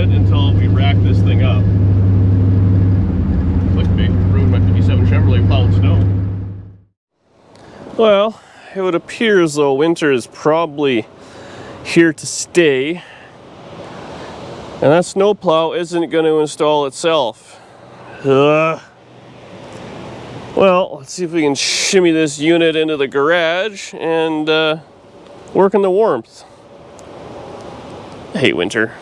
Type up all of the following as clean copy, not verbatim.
Until we rack this thing up. Looks big. Ruined my 57 Chevrolet plowing snow. Well, it would appear as though winter is probably here to stay. And that snowplow isn't going to install itself. Well, let's see if we can shimmy this unit into the garage and work in the warmth. I hate winter.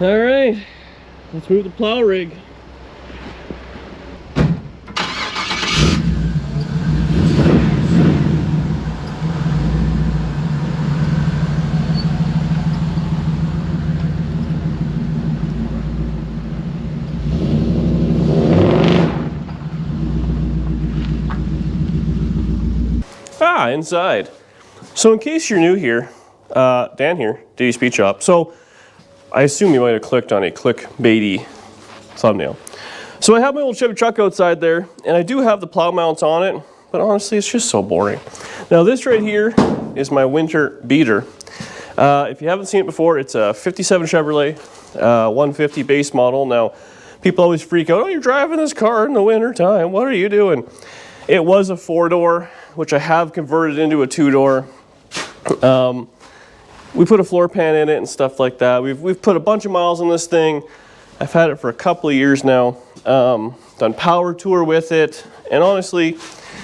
All right, let's move the plow rig. Inside. So in case you're new here, Dan here, DD Speed Shop. So I assume you might have clicked on a clickbaity thumbnail. So I have my old Chevy truck outside there, and I do have the plow mounts on it, but honestly, it's just so boring. Now this right here is my winter beater. If you haven't seen it before, it's a 57 Chevrolet 150 base model. Now, people always freak out, oh, you're driving this car in the winter time, what are you doing? It was a 4-door, which I have converted into a 2-door. We put a floor pan in it and stuff like that. We've put a bunch of miles on this thing. I've had it for a couple of years now. Done power tour with it, and honestly,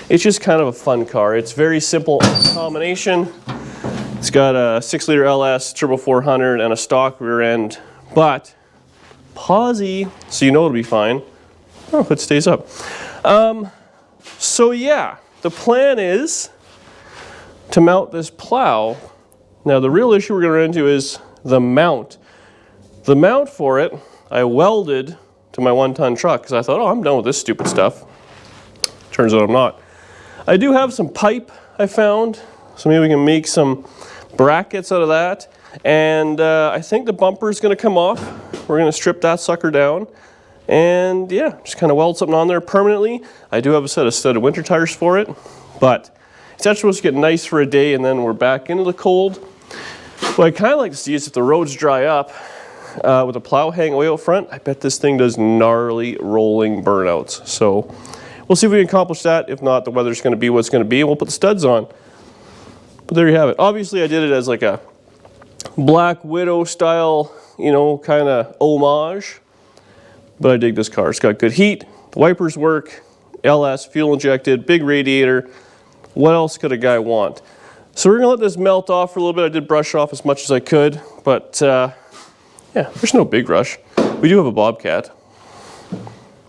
it's just kind of a fun car. It's very simple combination. It's got a 6-liter LS, turbo 400, and a stock rear end, but pausey, so you know it'll be fine. Oh, it stays up. So yeah, the plan is to mount this plow. Now the real issue we're going to run into is the mount. The mount for it, I welded to my 1-ton truck because I thought, oh, I'm done with this stupid stuff. Turns out I'm not. I do have some pipe I found, so maybe we can make some brackets out of that. And I think the bumper is going to come off. We're going to strip that sucker down. And yeah, just kind of weld something on there permanently. I do have a set of studded winter tires for it, but it's actually supposed to get nice for a day and then we're back into the cold. What I kind of like to see is if the roads dry up with the plow hanging away out front, I bet this thing does gnarly rolling burnouts. So we'll see if we can accomplish that. If not, the weather's going to be what's going to be and we'll put the studs on. But there you have it. Obviously I did it as like a Black Widow style, you know, kind of homage. But I dig this car. It's got good heat, the wipers work, LS, fuel injected, big radiator. What else could a guy want? So we're gonna let this melt off for a little bit. I did brush off as much as I could, but yeah, there's no big rush. We do have a Bobcat.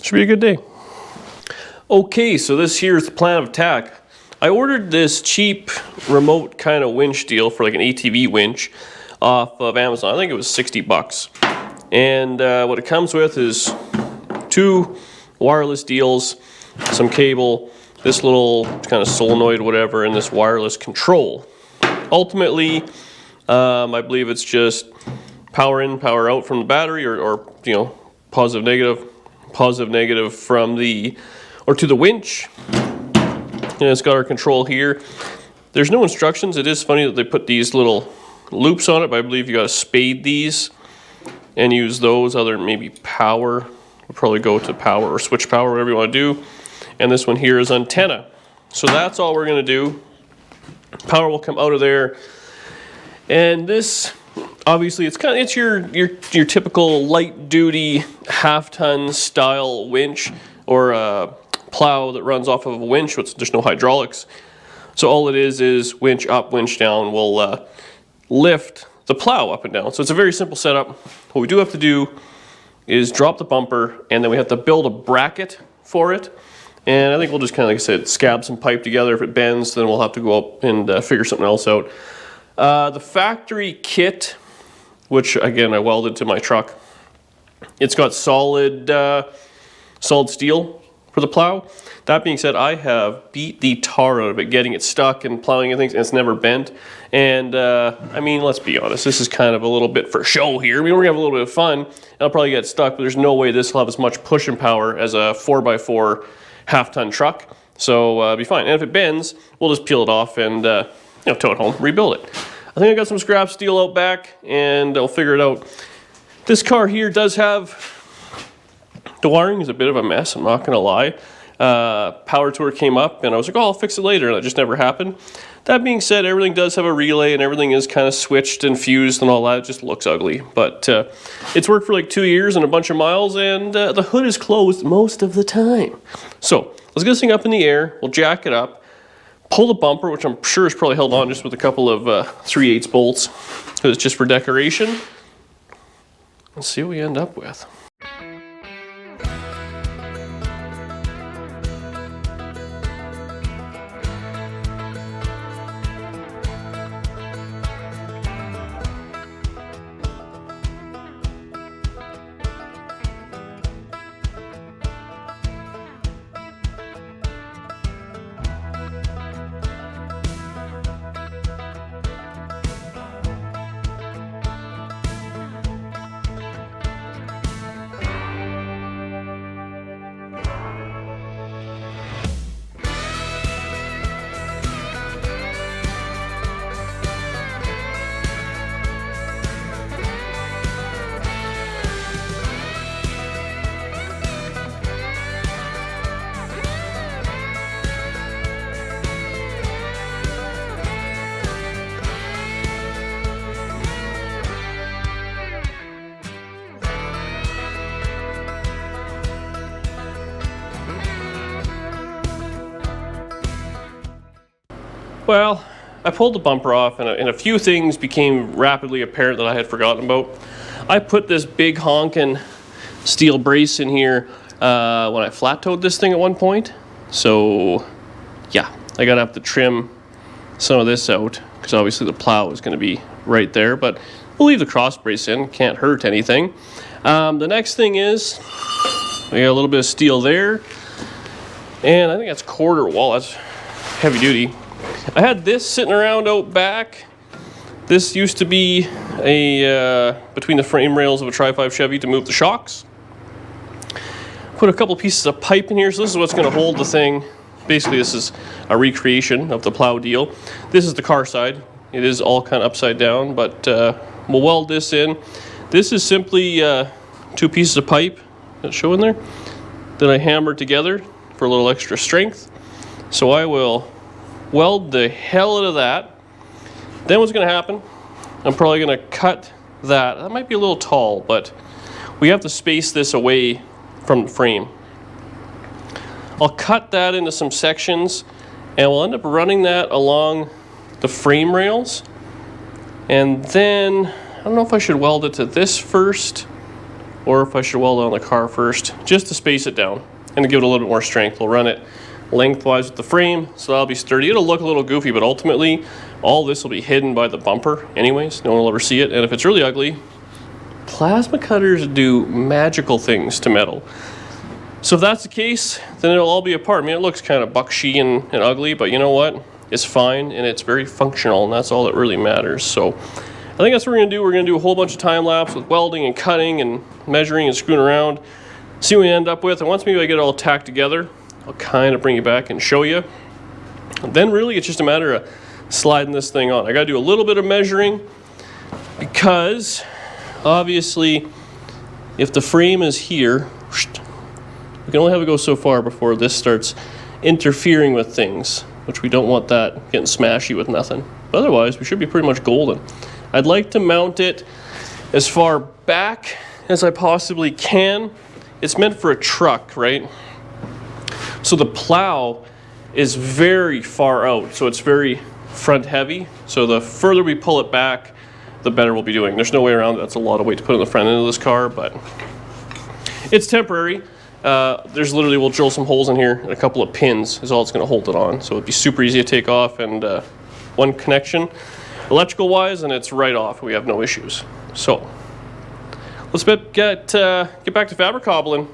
Should be a good day. Okay, so this here is the plan of attack. I ordered this cheap remote kind of winch deal for like an ATV winch off of Amazon. I think it was 60 bucks. And what it comes with is 2 wireless deals, some cable, this little kind of solenoid, whatever, and this wireless control. Ultimately, I believe it's just power in, power out from the battery, or you know, positive, negative from the, or to the winch. And it's got our control here. There's no instructions. It is funny that they put these little loops on it, but I believe you got to spade these and use those. Other than maybe power, we'll probably go to power or switch power, whatever you want to do. And this one here is antenna. So that's all we're going to do. Power will come out of there. And this, obviously, it's your typical light duty half-ton style winch, or a plow that runs off of a winch. There's no hydraulics. So all it is winch up, winch down will lift the plow up and down. So it's a very simple setup. What we do have to do is drop the bumper, and then we have to build a bracket for it. And I think we'll just kind of, like I said, scab some pipe together. If it bends, then we'll have to go up and figure something else out. The factory kit, which again I welded to my truck, it's got solid steel for the plow. That being said, I have beat the tar out of it, getting it stuck and plowing and things, and it's never bent. And I mean, let's be honest, this is kind of a little bit for show here. I mean, we're gonna have a little bit of fun. I'll probably get stuck, but there's no way this will have as much pushing power as a 4x4 half-ton truck. So it'll be fine. And if it bends, we'll just peel it off and tow it home, rebuild it. I think I got some scrap steel out back, and I'll figure it out. This car here does have, the wiring is a bit of a mess, I'm not gonna lie. Power tour came up and I was like, oh, I'll fix it later, and that just never happened. That being said, everything does have a relay and everything is kind of switched and fused and all that. It just looks ugly, but it's worked for like 2 years and a bunch of miles, and the hood is closed most of the time. So let's get this thing up in the air, we'll jack it up, pull the bumper, which I'm sure is probably held on just with a couple of 3/8 bolts, because it's just for decoration. Let's see what we end up with. Well, I pulled the bumper off, and a few things became rapidly apparent that I had forgotten about. I put this big honkin' steel brace in here when I flat towed this thing at one point. So yeah, I gotta have to trim some of this out, because obviously the plow is gonna be right there, but we'll leave the cross brace in, can't hurt anything. The next thing is, we got a little bit of steel there, and I think that's quarter wall, that's heavy duty. I had this sitting around out back. This used to be a between the frame rails of a Tri-5 Chevy to move the shocks. Put a couple pieces of pipe in here, so this is what's going to hold the thing. Basically, this is a recreation of the plow deal. This is the car side. It is all kind of upside down, but we'll weld this in. This is simply 2 pieces of pipe that's showing there that I hammered together for a little extra strength. So I will weld the hell out of that. Then what's going to happen, I'm probably going to cut that. That might be a little tall, but we have to space this away from the frame. I'll cut that into some sections, and we'll end up running that along the frame rails. And then, I don't know if I should weld it to this first, or if I should weld it on the car first, just to space it down and to give it a little bit more strength. We'll run it lengthwise with the frame, so that'll be sturdy. It'll look a little goofy, but ultimately all this will be hidden by the bumper anyways. No one will ever see it, and if it's really ugly, plasma cutters do magical things to metal. So if that's the case, then it'll all be apart. I mean, it looks kind of buckshy and ugly, but you know what? It's fine, and it's very functional, and that's all that really matters. So I think that's what we're gonna do. We're gonna do a whole bunch of time lapse with welding and cutting and measuring and screwing around, see what we end up with, and once maybe I get it all tacked together, I'll kind of bring it back and show you. And then really it's just a matter of sliding this thing on. I got to do a little bit of measuring, because obviously if the frame is here, we can only have it go so far before this starts interfering with things, which we don't want that getting smashy with nothing. But otherwise we should be pretty much golden. I'd like to mount it as far back as I possibly can. It's meant for a truck, right? So the plow is very far out, so it's very front heavy. So the further we pull it back, the better we'll be doing. There's no way around it. That's a lot of weight to put in the front end of this car, but it's temporary. there's literally, we'll drill some holes in here and a couple of pins is all it's going to hold it on. So it'd be super easy to take off, and one connection electrical wise and it's right off. We have no issues. So let's get back to fabric cobbling.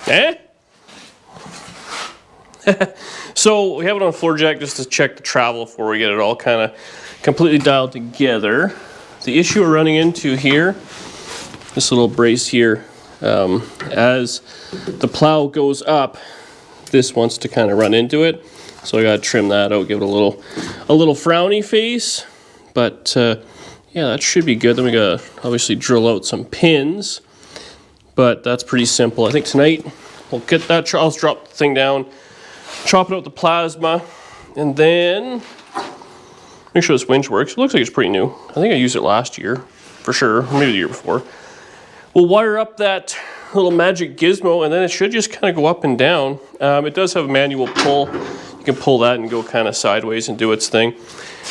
Eh? So we have it on floor jack just to check the travel before we get it all kind of completely dialed together. The issue we're running into here, this little brace here, as the plow goes up, this wants to kind of run into it. So I gotta trim that out, give it a little frowny face. But yeah, that should be good. Then we gotta obviously drill out some pins. But that's pretty simple. I think tonight we'll get that, I'll drop the thing down, chop it out the plasma, and then make sure this winch works. It looks like it's pretty new. I think I used it last year, for sure, or maybe the year before. We'll wire up that little magic gizmo, and then it should just kind of go up and down. It does have a manual pull. You can pull that and go kind of sideways and do its thing.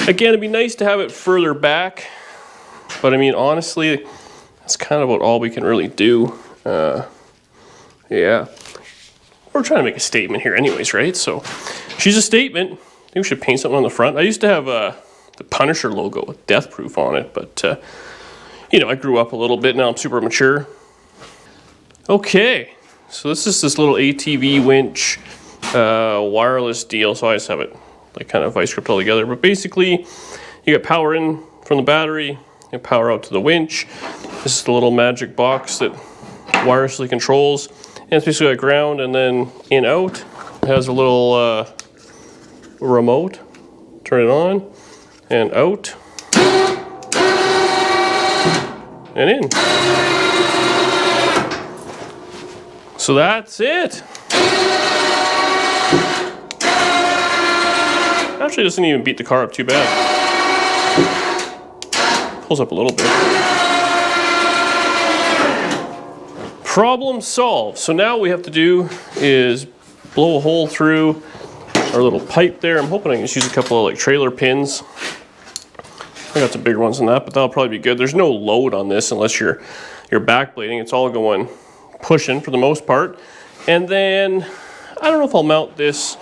Again, it'd be nice to have it further back, but I mean, honestly, that's kind of about all we can really do. Yeah, we're trying to make a statement here anyways, right? So she's a statement. I think we should paint something on the front. I used to have the Punisher logo with Death Proof on it, but you know, I grew up a little bit. Now I'm super mature. Okay, so this is this little ATV winch wireless deal. So I just have it like kind of vice gripped all together, but basically you get power in from the battery and power out to the winch. This is the little magic box that wirelessly controls, and it's basically got ground, and then in out it has a little remote. Turn it on and out and in. So that's it. Actually, doesn't even beat the car up too bad. Pulls up a little bit. Problem solved. So now what we have to do is blow a hole through our little pipe there. I'm hoping I can just use a couple of like trailer pins. I got some bigger ones than that, but that'll probably be good. There's no load on this unless you're backblading. It's all going pushing for the most part. And then I don't know if I'll mount this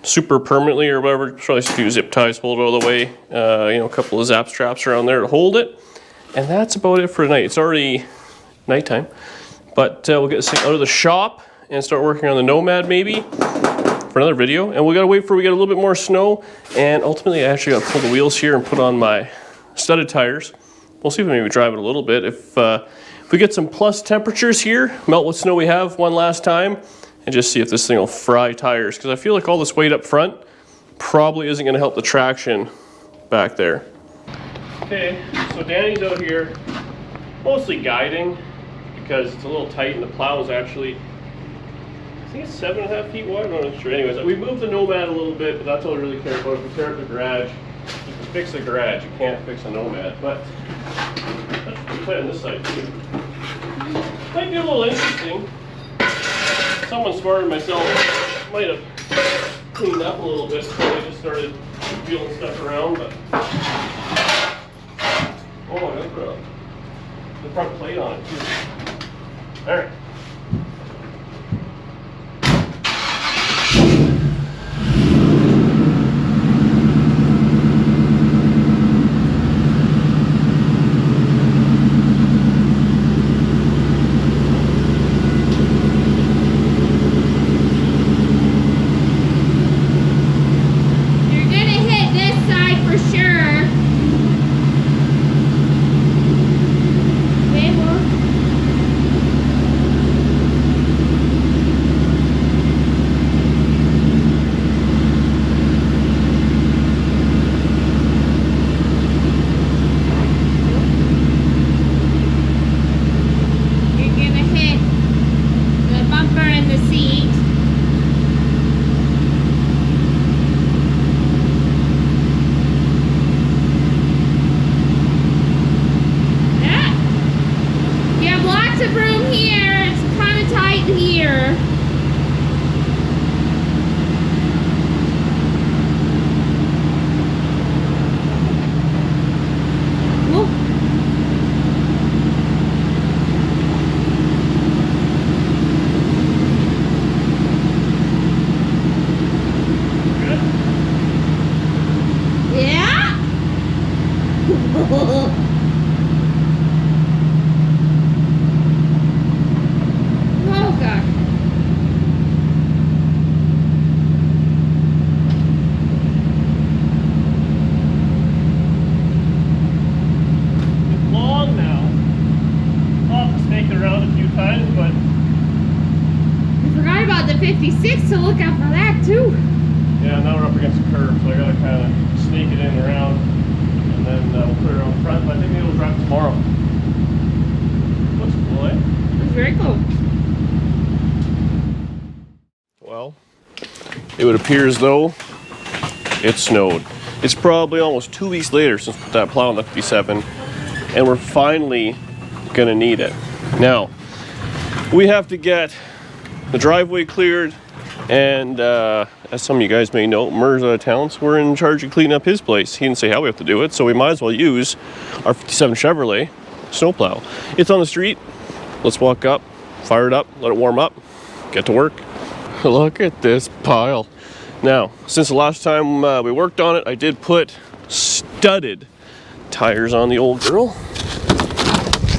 super permanently or whatever. Probably just do zip ties, hold it all the way. You know, a couple of zap straps around there to hold it. And that's about it for tonight. It's already nighttime, but we'll get this thing out of the shop and start working on the Nomad maybe for another video. And we gotta wait for we get a little bit more snow. And ultimately I actually gotta pull the wheels here and put on my studded tires. We'll see if we maybe drive it a little bit. If we get some plus temperatures here, melt what snow we have one last time, and just see if this thing will fry tires. Because I feel like all this weight up front probably isn't gonna help the traction back there. Okay, so Danny's out here mostly guiding because it's a little tight and the plow is actually, I think it's 7.5 feet wide, I'm not sure. Anyways, we moved the Nomad a little bit, but that's all I really care about. If we tear up the garage, you can fix the garage, you can't fix a Nomad. But let's put it on this side too. Might be a little interesting. Someone smarter than myself might have cleaned up a little bit before they just started wheeling stuff around, but oh, I gotta put the front plate on it too. All right. So look out for that too. Yeah, now we're up against the curve, so I gotta kind of sneak it in around, and then we'll put it on front. But I think maybe we'll drive tomorrow. Looks cool, eh? It's very cool. Well, it would appear as though it snowed. It's probably almost 2 weeks later since we put that plow on the 57, and we're finally gonna need it. Now, we have to get the driveway cleared. And as some of you guys may know, Murr's out of town, so we're in charge of cleaning up his place. He didn't say how we have to do it, so we might as well use our 57 Chevrolet snowplow. It's on the street. Let's walk up, fire it up, let it warm up, get to work. Look at this pile. Now, since the last time we worked on it, I did put studded tires on the old girl.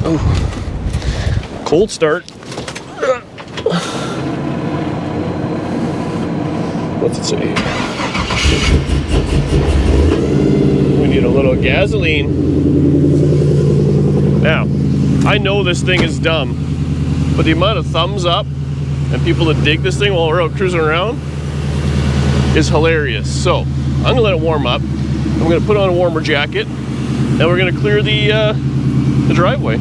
Oh, cold start. What's it say? We need a little gasoline. Now, I know this thing is dumb, but the amount of thumbs up and people that dig this thing while we're out cruising around is hilarious. So, I'm gonna let it warm up. I'm gonna put on a warmer jacket, and we're gonna clear the driveway.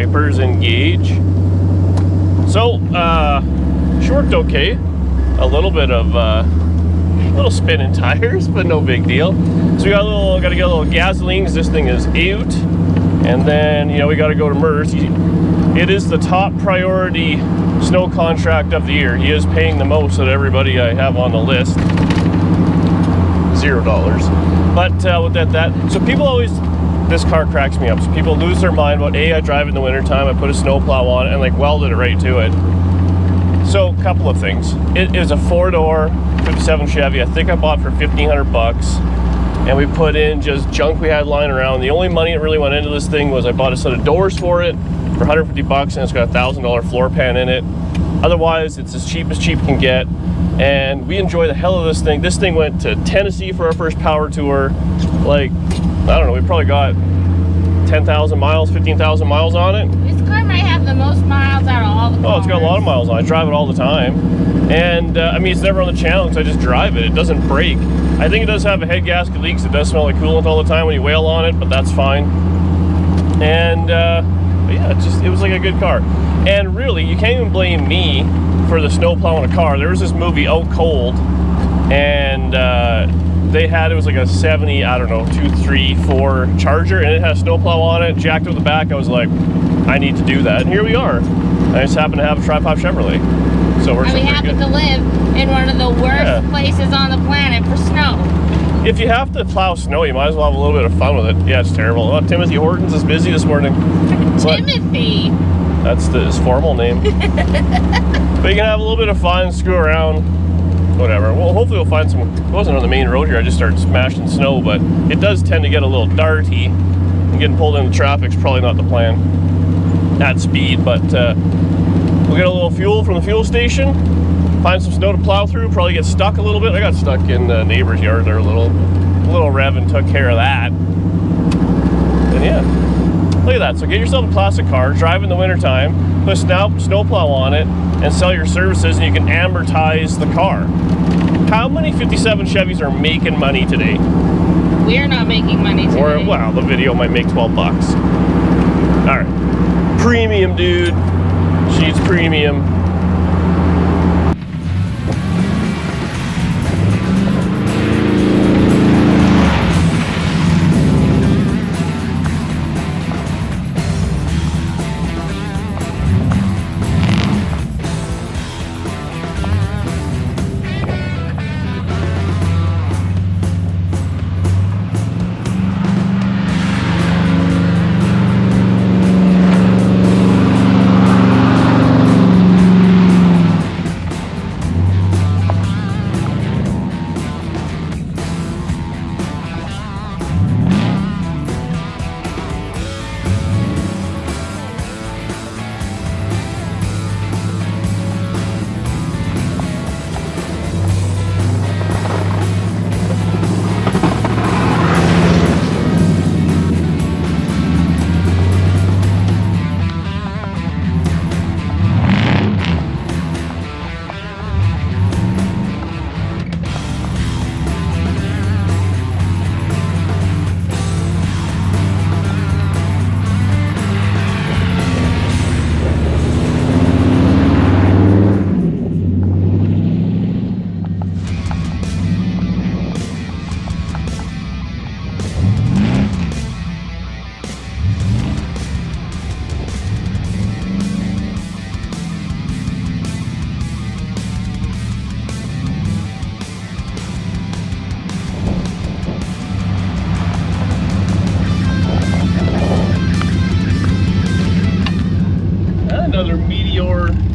wipers engage. So, she worked okay. A little bit of, little spin in tires, but no big deal. So we got to get a little gasoline because this thing is out. And then, you know, we got to go to Merce. It is the top priority snow contract of the year. He is paying the most of everybody I have on the list. $0. But with that, so people always, this car cracks me up. So people lose their mind about, I drive in the wintertime, I put a snowplow on it and like welded it right to it. So a couple of things. It is a 4-door 57 Chevy. I think I bought for $1,500. And we put in just junk we had lying around. The only money that really went into this thing was I bought a set of doors for it for $150, and it's got a $1,000 floor pan in it. Otherwise, it's as cheap can get. And we enjoy the hell of this thing. This thing went to Tennessee for our first power tour. Like, I don't know, we probably got 10,000 miles, 15,000 miles on it. This car might have the most miles out of all the cars. Oh, it's got a lot of miles on it. I drive it all the time. And I mean, it's never on the channel because I just drive it. It doesn't break. I think it does have a head gasket leak, so it does smell like coolant all the time when you wail on it, but that's fine. And yeah, it was like a good car. And really, you can't even blame me for the snowplow in a car. There was this movie, Out Cold, and it was like a 70, I don't know, 234 Charger, and it had a snowplow on it, jacked up the back. I was like, I need to do that. And here we are. I just happen to have a tri-pop Chevrolet. So we're we happen to live in one of the worst places on the planet for snow. If you have to plow snow, you might as well have a little bit of fun with it. Yeah, it's terrible. Oh, Timothy Hortons is busy this morning. Timothy. That's his formal name. But you can have a little bit of fun, screw around, whatever. Well, hopefully we'll find some. It wasn't on the main road here. I just started smashing snow, but it does tend to get a little darty. And getting pulled into traffic's probably not the plan at speed, but we'll get a little fuel from the fuel station, find some snow to plow through, probably get stuck a little bit. I got stuck in the neighbor's yard there a little rev and took care of that. And yeah, look at that. So get yourself a plastic car, drive in the wintertime, put a snowplow on it, and sell your services, and you can amortize the car. How many 57 Chevys are making money today? We're not making money today. Or, well, the video might make 12 bucks. All right. Premium, dude. She's premium.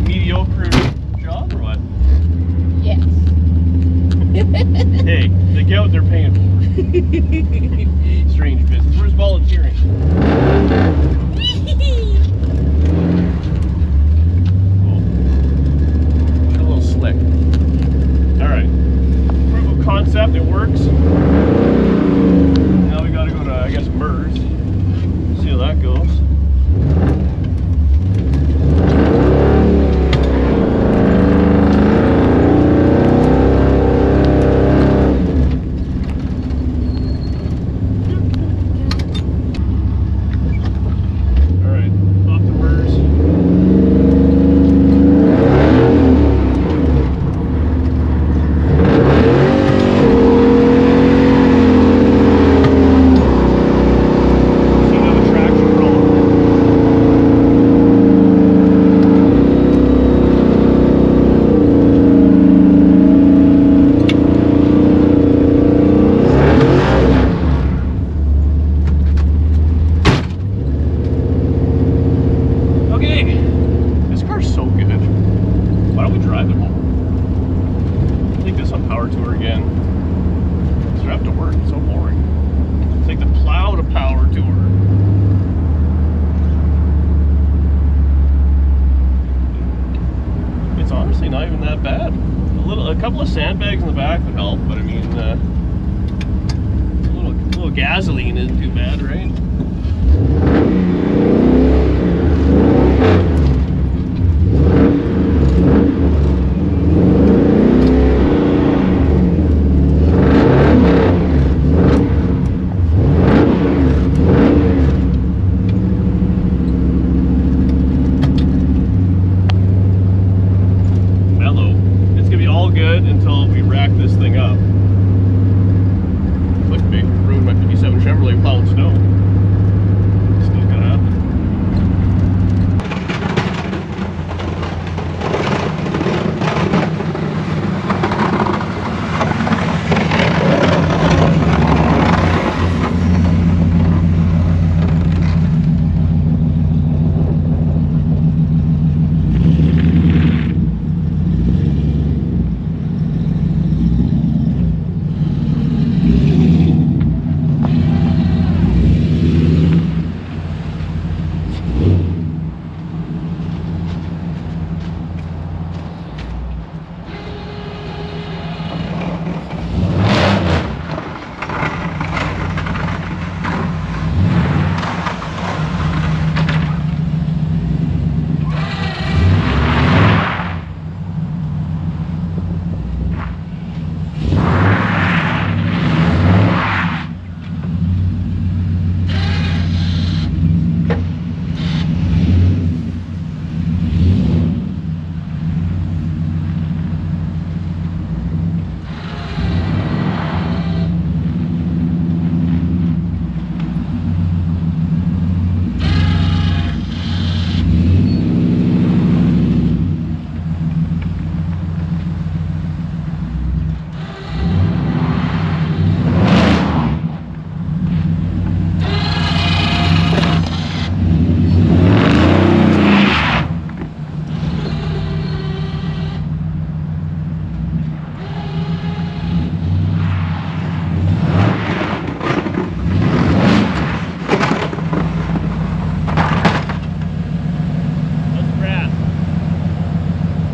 Mediocre job or what? Yes. Hey, they get what they're paying for. Strange business. Where's volunteering? A little slick. Alright. Proof of concept, it works. Now we gotta go to, I guess, Merce. See how that goes. back would help, but I mean, a little gasoline isn't too bad, right? Until we rack this thing up. Like big ruined my 57 Chevrolet plowing snow. Still gonna happen.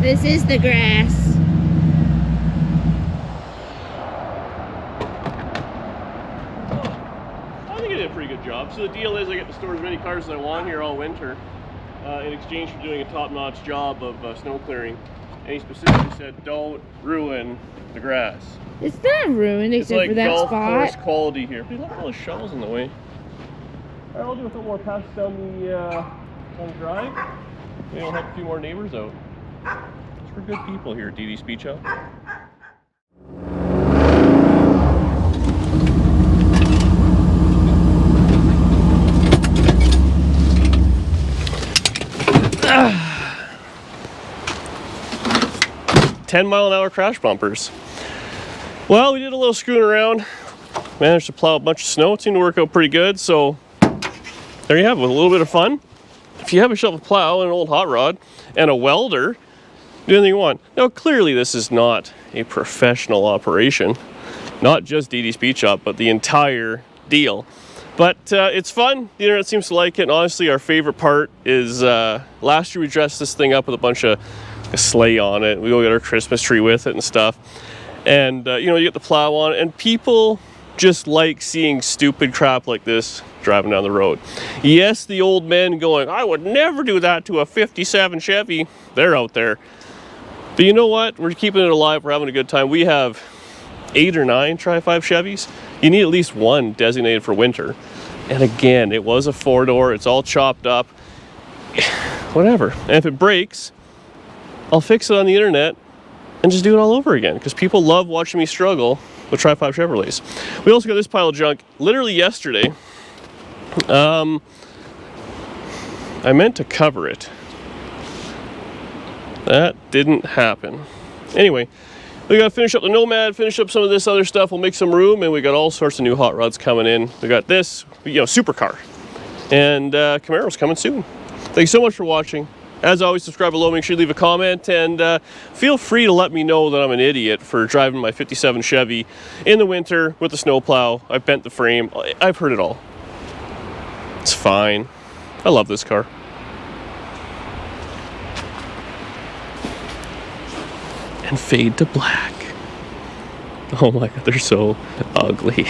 This is the grass. I think I did a pretty good job. So the deal is I get to store as many cars as I want here all winter in exchange for doing a top-notch job of snow clearing. And he specifically said, don't ruin the grass. It's not ruined except like for that golf spot. course quality here. But look at all the shovels in the way. All right, I'll do a couple more passes down the drive. Maybe I'll help a few more neighbors out. We're good people here at DD Speed Shop. Ah. 10-mile-an-hour crash bumpers. Well, we did a little screwing around. Managed to plow a bunch of snow. It seemed to work out pretty good. So there you have it, with a little bit of fun. If you have a shovel plow and an old hot rod and a welder, do anything you want. Now, clearly this is not a professional operation, not just DD Speed Shop, but the entire deal. But it's fun. The internet seems to like it. And honestly, our favorite part is last year we dressed this thing up with a bunch of a sleigh on it. We go get our Christmas tree with it and stuff. And you know, you get the plow on it, and people just like seeing stupid crap like this driving down the road. Yes, the old men going, I would never do that to a 57 Chevy. They're out there. But you know what? We're keeping it alive. We're having a good time. We have 8 or 9 Tri-5 Chevys. You need at least one designated for winter. And again, it was a 4-door. It's all chopped up. Whatever. And if it breaks, I'll fix it on the internet and just do it all over again. Because people love watching me struggle with Tri-5 Chevrolets. We also got this pile of junk literally yesterday. I meant to cover it. That didn't happen. Anyway, we got to finish up the Nomad, finish up some of this other stuff. We'll make some room, and we got all sorts of new hot rods coming in. We got this, you know, supercar, and Camaro's coming soon. Thank you so much for watching. As always, subscribe below, make sure you leave a comment, and feel free to let me know that I'm an idiot for driving my 57 Chevy in the winter with the snowplow. I've bent the frame. I've heard it all. It's fine. I love this car. And fade to black. Oh my god, they're so ugly.